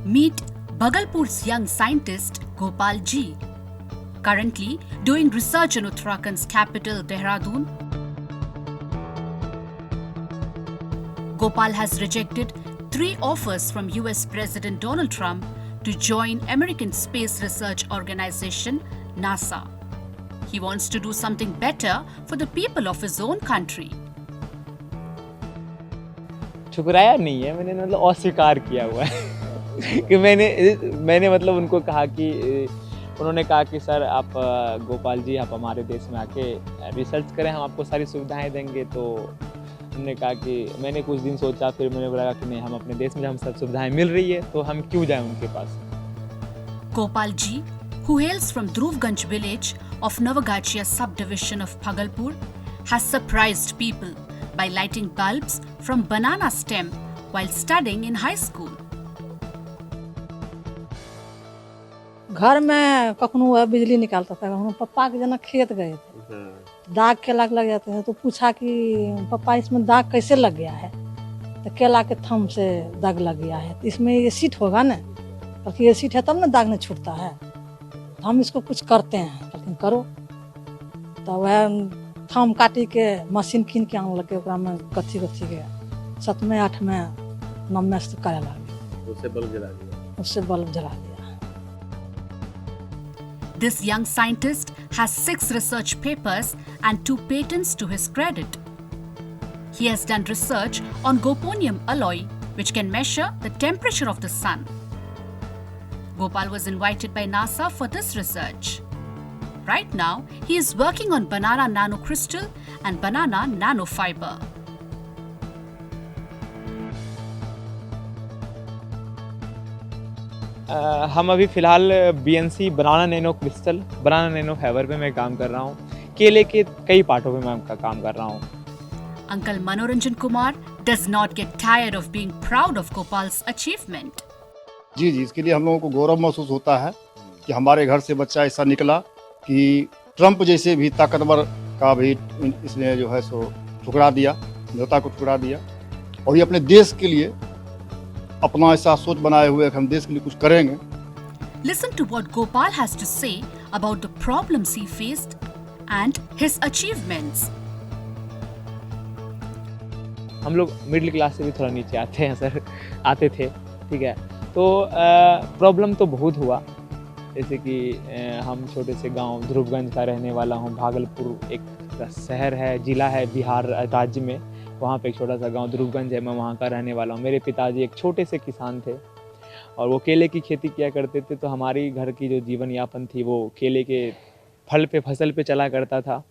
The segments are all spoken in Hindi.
Meet Bhagalpur's young scientist Gopal Ji, currently doing research in Uttarakhand's capital Dehradun. Gopal has rejected 3 offers from US President Donald Trump to join American space research organization NASA. He wants to do something better for the people of his own country. ठुकराया नहीं है, मैंने मतलब अस्वीकार किया हुआ है कि मैंने मतलब उनको कहा कि उन्होंने कहा कि सर आप गोपाल जी आप हमारे देश में आके रिसर्च करें, हम आपको सारी सुविधाएं देंगे। तो उन्होंने कहा कि मैंने कुछ दिन सोचा, फिर मैंने बोला कि नहीं, हम अपने देश में हम सब सुविधाएं मिल रही है तो हम क्यों जाएं उनके पास। Gopal Ji, who hails from Dhruvganj village of Navagachia subdivision of Bhagalpur, has surprised people by lighting bulbs from banana stem while studying in high school. घर में कखनो वह बिजली निकालता था, हम पापा के जना खेत गए थे, दाग केला लग जाते हैं, तो पूछा कि पापा इसमें दाग कैसे लग गया है, तो केला के थम से दाग लग गया है, तो इसमें ये सीट होगा ना, क्योंकि ये सीट है तब ना दाग नहीं छूटता है, तो हम इसको कुछ करते हैं, लेकिन करो। तो वह थम काटी के मशीन कीन के आने लगे, में कथी के 7वें 8वें 9वें से करे लगे, उससे बल्ब जला दिया। This young scientist has 6 research papers and 2 patents to his credit. He has done research on goponium alloy, which can measure the temperature of the sun. Gopal was invited by NASA for this research. Right now, he is working on banana nanocrystal and banana nanofiber. हम अभी फ़िलहाल BNC बनाना नैनो क्रिस्टल, बनाना नैनो फाइबर पे मैं काम कर रहा हूँ। केले के कई पार्टों पे मैं काम कर रहा हूँ। Uncle Manoranjan Kumar does not get tired of being proud of Gopal's achievement. जी, इसके लिए हम लोगों को गौरव महसूस होता है कि हमारे घर से बच्चा ऐसा निकला कि ट्रंप जैसे भी ताकतवर का भी इसने जो है सो ठुकरा दिया, न्योता को ठुकरा दिया, और ये अपने देश के लिए अपना ऐसा सोच बनाए हुए कि हम देश के लिए कुछ करेंगे। Listen to what Gopal has to say about the problems he faced and his achievements. हम लोग मिडिल क्लास से भी थोड़ा नीचे आते थे, ठीक है। तो प्रॉब्लम तो बहुत हुआ, जैसे कि हम छोटे से गांव ध्रुवगंज का रहने वाला हूं। भागलपुर एक शहर है, जिला है बिहार राज्य में, वहाँ पे एक छोटा सा गांव ध्रुवगंज है, मैं वहाँ का रहने वाला हूँ। मेरे पिताजी एक छोटे से किसान थे और वो केले की खेती किया करते थे, तो हमारी घर की जो जीवन यापन थी वो केले के फसल पे चला करता था।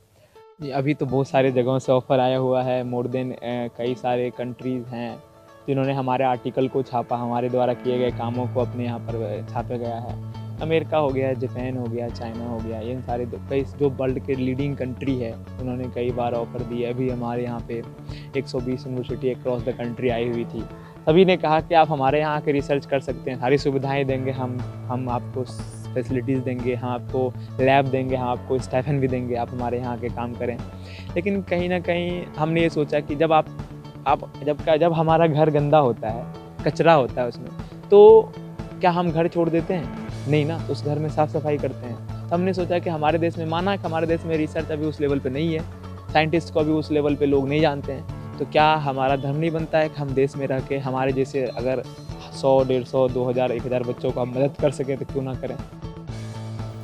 अभी तो बहुत सारे जगहों से ऑफ़र आया हुआ है, मोर देन कई सारे कंट्रीज़ हैं जिन्होंने हमारे आर्टिकल को छापा, हमारे द्वारा किए गए कामों को अपने यहाँ पर छापा गया है। अमेरिका हो गया, जापान हो गया, चाइना हो गया, इन सारे कई जो वर्ल्ड के लीडिंग कंट्री है उन्होंने कई बार ऑफ़र दिए। अभी हमारे यहाँ पे 120 university across the country I हुई थी। सभी ने कहा कि आप हमारे यहाँ आके रिसर्च कर सकते हैं, सारी सुविधाएं देंगे, हम आपको फैसिलिटीज़ देंगे, हम आपको लैब देंगे, हम आपको स्टाइपेंड भी देंगे, आप हमारे यहाँ आके काम करें। लेकिन कहीं ना कहीं हमने ये सोचा कि जब हमारा घर गंदा होता है, कचरा होता है उसमें, तो क्या हम घर छोड़ देते हैं? नहीं ना, तो उस घर में साफ़ सफाई करते हैं। तो हमने सोचा कि हमारे देश में, माना कि हमारे देश में रिसर्च अभी उस लेवल पे नहीं है, साइंटिस्ट को अभी उस लेवल पे लोग नहीं जानते हैं, तो क्या हमारा धर्म नहीं बनता है कि हम देश में रह के हमारे जैसे अगर 100, 150, 2000, 1000 बच्चों को हम मदद कर सकें तो क्यों ना करें।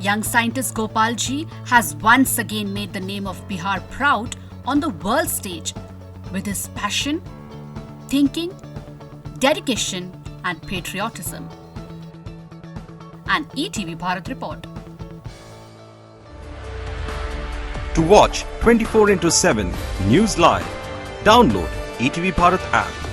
Young scientist Gopal Ji has once again made the name of Bihar proud on the world stage with his passion, thinking, dedication and patriotism. An ETV Bharat report. To watch 24/7 News Live, download ETV Bharat app.